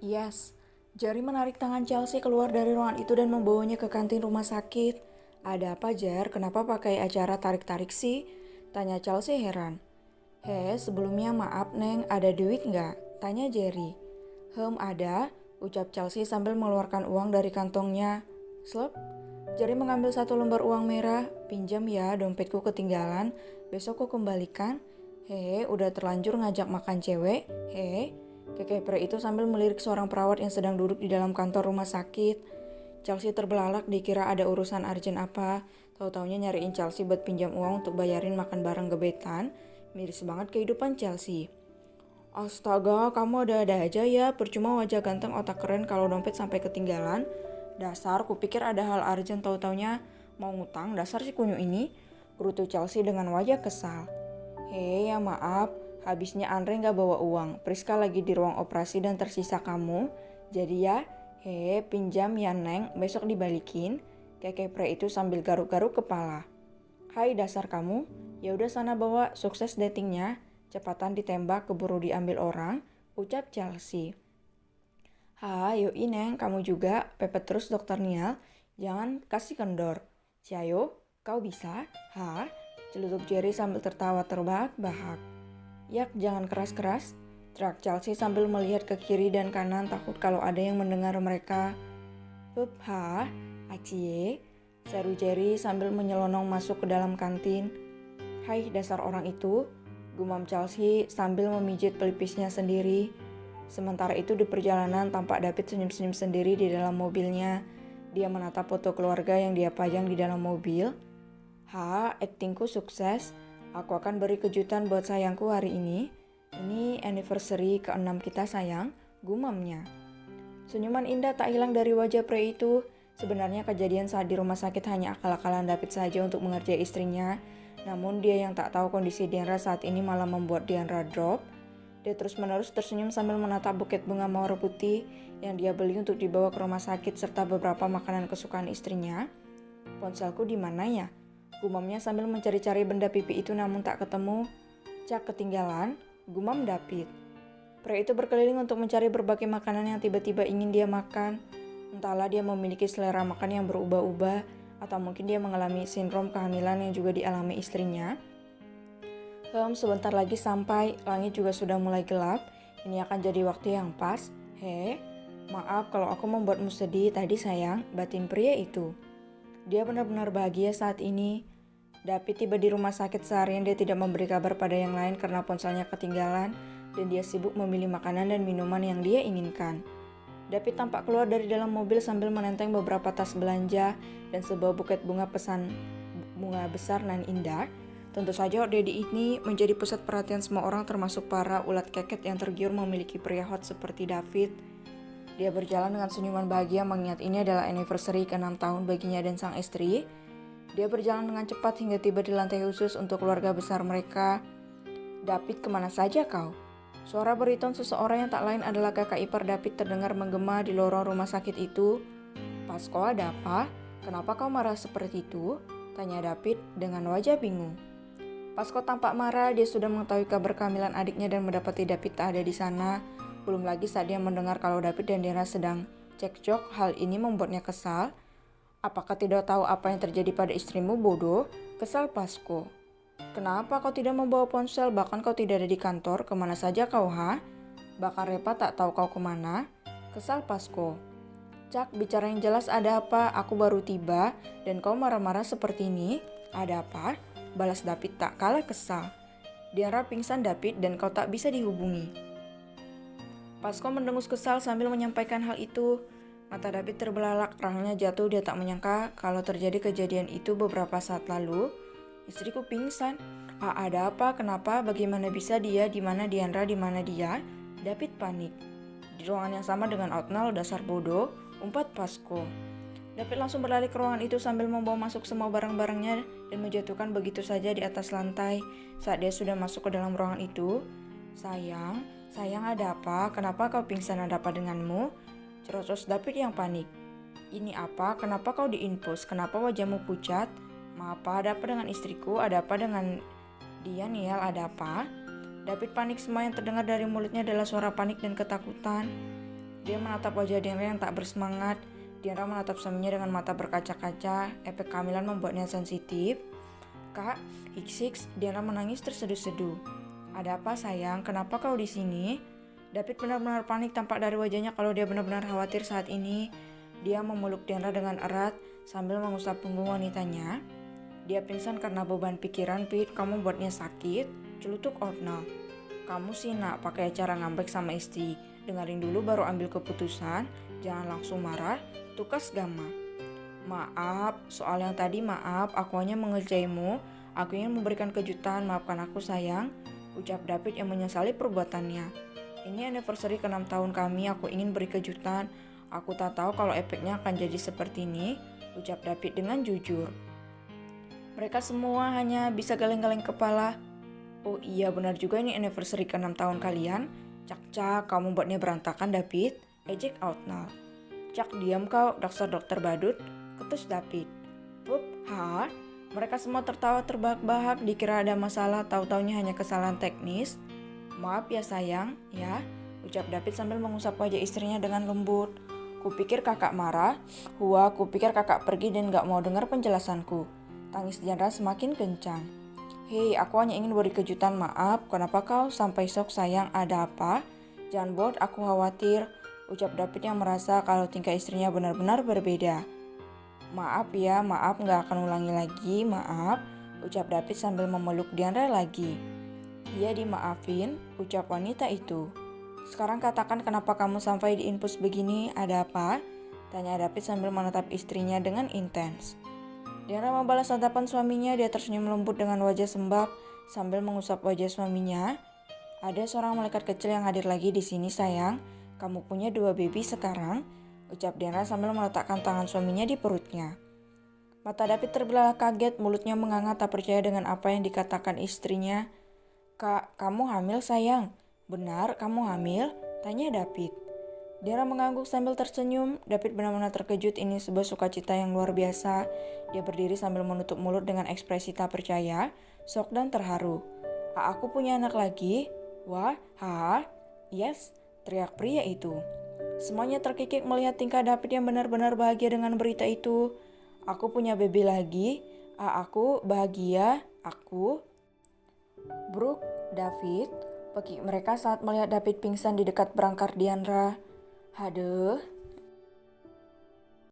Yes, Jerry menarik tangan Chelsea keluar dari ruangan itu dan membawanya ke kantin rumah sakit. Ada apa, Jar? Kenapa pakai acara tarik-tarik sih? Tanya Chelsea heran. Sebelumnya maaf Neng, ada duit nggak? Tanya Jerry. Ada, ucap Chelsea sambil mengeluarkan uang dari kantongnya. Slep, Jerry mengambil satu lembar uang merah. Pinjam ya, dompetku ketinggalan. Besok ku kembalikan. Udah terlanjur ngajak makan cewek. Kekepre itu sambil melirik seorang perawat yang sedang duduk di dalam kantor rumah sakit. Chelsea terbelalak dikira ada urusan urgent apa. Tahu-taunya nyariin Chelsea buat pinjam uang untuk bayarin makan bareng gebetan. Miris banget kehidupan Chelsea. Astaga, kamu ada-ada aja ya. Percuma wajah ganteng otak keren kalau dompet sampai ketinggalan. Dasar, kupikir ada hal urgent, tahu-taunya mau ngutang. Dasar si kunyuk ini. Gerutu Chelsea dengan wajah kesal. Ya maaf, habisnya Andre gak bawa uang. Priska lagi di ruang operasi dan tersisa kamu. Jadi ya, pinjam ya Neng, besok dibalikin. Kekepre itu sambil garuk-garuk kepala. Hai dasar kamu, ya udah sana bawa, sukses datingnya. Cepatan ditembak keburu diambil orang, ucap Chelsea. Yuk Neng, kamu juga, pepet terus dokter Nial. Jangan kasih kendor. Ciayo, kau bisa? Celutuk Jerry sambil tertawa terbahak-bahak. Yak, jangan keras-keras, teriak Chelsea sambil melihat ke kiri dan kanan takut kalau ada yang mendengar mereka. Acie, seru Jerry sambil menyelonong masuk ke dalam kantin. Hai dasar orang itu, gumam Chelsea sambil memijit pelipisnya sendiri. Sementara itu di perjalanan tampak David senyum-senyum sendiri di dalam mobilnya. Dia menatap foto keluarga yang dia pajang di dalam mobil. Aktingku sukses. Aku akan beri kejutan buat sayangku hari ini. Ini anniversary ke-6 kita sayang, gumamnya. Senyuman indah tak hilang dari wajah pria itu. Sebenarnya kejadian saat di rumah sakit hanya akal-akalan David saja untuk mengerjai istrinya. Namun dia yang tak tahu kondisi Diandra saat ini malah membuat Diandra drop. Dia terus-menerus tersenyum sambil menatap buket bunga mawar putih yang dia beli untuk dibawa ke rumah sakit serta beberapa makanan kesukaan istrinya. Ponselku di mana ya? Gumamnya sambil mencari-cari benda pipi itu namun tak ketemu. Cak ketinggalan, gumam David. Pria itu berkeliling untuk mencari berbagai makanan yang tiba-tiba ingin dia makan. Entahlah dia memiliki selera makan yang berubah-ubah atau mungkin dia mengalami sindrom kehamilan yang juga dialami istrinya. Sebentar lagi sampai, langit juga sudah mulai gelap. Ini akan jadi waktu yang pas. Maaf kalau aku membuatmu sedih tadi sayang, batin pria itu. Dia benar-benar bahagia saat ini. David tiba di rumah sakit seharian dia tidak memberi kabar pada yang lain karena ponselnya ketinggalan dan dia sibuk memilih makanan dan minuman yang dia inginkan. David tampak keluar dari dalam mobil sambil menenteng beberapa tas belanja dan sebuah buket bunga besar nan indah. Tentu saja Daddy ini menjadi pusat perhatian semua orang termasuk para ulat keket yang tergiur memiliki pria hot seperti David. Dia berjalan dengan senyuman bahagia mengingat ini adalah anniversary ke-6 tahun baginya dan sang istri. Dia berjalan dengan cepat hingga tiba di lantai khusus untuk keluarga besar mereka. David, kemana saja kau? Suara bariton seseorang yang tak lain adalah kakak ipar David terdengar menggema di lorong rumah sakit itu. Pasko, ada apa? Kenapa kau marah seperti itu? Tanya David dengan wajah bingung. Pasko tampak marah, dia sudah mengetahui kabar kehamilan adiknya dan mendapati David tak ada di sana. Belum lagi saat dia mendengar kalau David dan Diana sedang cekcok, hal ini membuatnya kesal. Apakah tidak tahu apa yang terjadi pada istrimu, bodoh? Kesal Pasko. Kenapa kau tidak membawa ponsel, bahkan kau tidak ada di kantor, kemana saja kau Bahkan Repa tak tahu kau kemana? Kesal Pasko. Cak, bicara yang jelas ada apa? Aku baru tiba dan kau marah-marah seperti ini. Ada apa? Balas David tak kalah kesal. Diandra pingsan David dan kau tak bisa dihubungi. Pasko mendengus kesal sambil menyampaikan hal itu. Mata David terbelalak, rahangnya jatuh, dia tak menyangka kalau terjadi kejadian itu beberapa saat lalu. Istriku pingsan. Ada apa? Kenapa? Bagaimana bisa dia? Di mana Diandra? Di mana dia? David panik. Di ruangan yang sama dengan Otnal, dasar bodoh, umpat Pasko. David langsung berlari ke ruangan itu sambil membawa masuk semua barang-barangnya dan menjatuhkan begitu saja di atas lantai. Saat dia sudah masuk ke dalam ruangan itu, sayang ada apa? Kenapa kau pingsan? Ada apa denganmu? Cerocos David yang panik. Ini apa? Kenapa kau diinfus? Kenapa wajahmu pucat? Maaf, ada apa dengan istriku? Ada apa dengan dia, Niel? Ada apa? David panik, semua yang terdengar dari mulutnya adalah suara panik dan ketakutan. Dia menatap wajah Dianra yang tak bersemangat. Dianra menatap suaminya dengan mata berkaca-kaca. Efek kehamilan membuatnya sensitif. Kak, hiks, Dianra menangis terseduh-seduh. Ada apa sayang? Kenapa kau di sini? David benar-benar panik, tampak dari wajahnya kalau dia benar-benar khawatir saat ini. Dia memeluk Dianra dengan erat sambil mengusap punggung wanitanya. Dia pingsan karena beban pikiran. Pete, kamu buatnya sakit? Celutuk Otnal. Kamu sih nak pakai cara ngambek sama istri. Dengerin dulu baru ambil keputusan. Jangan langsung marah. Tukas Gamma. Maaf, soal yang tadi maaf. Aku hanya mengerjaimu. Aku ingin memberikan kejutan. Maafkan aku sayang. Ucap David yang menyesali perbuatannya. Ini anniversary ke-6 tahun kami. Aku ingin beri kejutan. Aku tak tahu kalau efeknya akan jadi seperti ini. Ucap David dengan jujur. Mereka semua hanya bisa geleng-geleng kepala. Oh iya, benar juga ini anniversary ke-6 tahun kalian. Cak, kamu buatnya berantakan David. Ejek Outnal. Cak, diam kau, dokter badut. Ketus David. Pup, Mereka semua tertawa terbahak-bahak, dikira ada masalah, tahu-taunya hanya kesalahan teknis. Maaf ya sayang, ya, ucap David sambil mengusap wajah istrinya dengan lembut. Kupikir kakak marah. Kupikir kakak pergi dan gak mau dengar penjelasanku. Tangis Dianra semakin kencang. Hei, aku hanya ingin beri kejutan. Maaf, kenapa kau sampai shock sayang? Ada apa? Jangan buat aku khawatir, ucap David yang merasa kalau tingkah istrinya benar-benar berbeda. Maaf ya, maaf, gak akan ulangi lagi, maaf, ucap David sambil memeluk Dianra lagi. Dia dimaafin, ucap wanita itu. Sekarang katakan kenapa kamu sampai diinfus begini, ada apa? Tanya David sambil menatap istrinya dengan intens. Dianra membalas tatapan suaminya, dia tersenyum lembut dengan wajah sembab sambil mengusap wajah suaminya. Ada seorang malaikat kecil yang hadir lagi di sini sayang, kamu punya 2 baby sekarang, ucap Dianra sambil meletakkan tangan suaminya di perutnya. Mata David terbelalak kaget, mulutnya menganga tak percaya dengan apa yang dikatakan istrinya. Kak, kamu hamil sayang? Benar, kamu hamil? Tanya David. Dianra mengangguk sambil tersenyum. David benar-benar terkejut, ini sebuah sukacita yang luar biasa. Dia berdiri sambil menutup mulut dengan ekspresi tak percaya, shock dan terharu. Aku punya anak lagi? Wah, yes, teriak pria itu. Semuanya terkikik melihat tingkah David yang benar-benar bahagia dengan berita itu. Aku punya baby lagi. Aku bahagia. Aku. Brooke, David, pekik mereka saat melihat David pingsan di dekat berangkar Dianra. Haduh,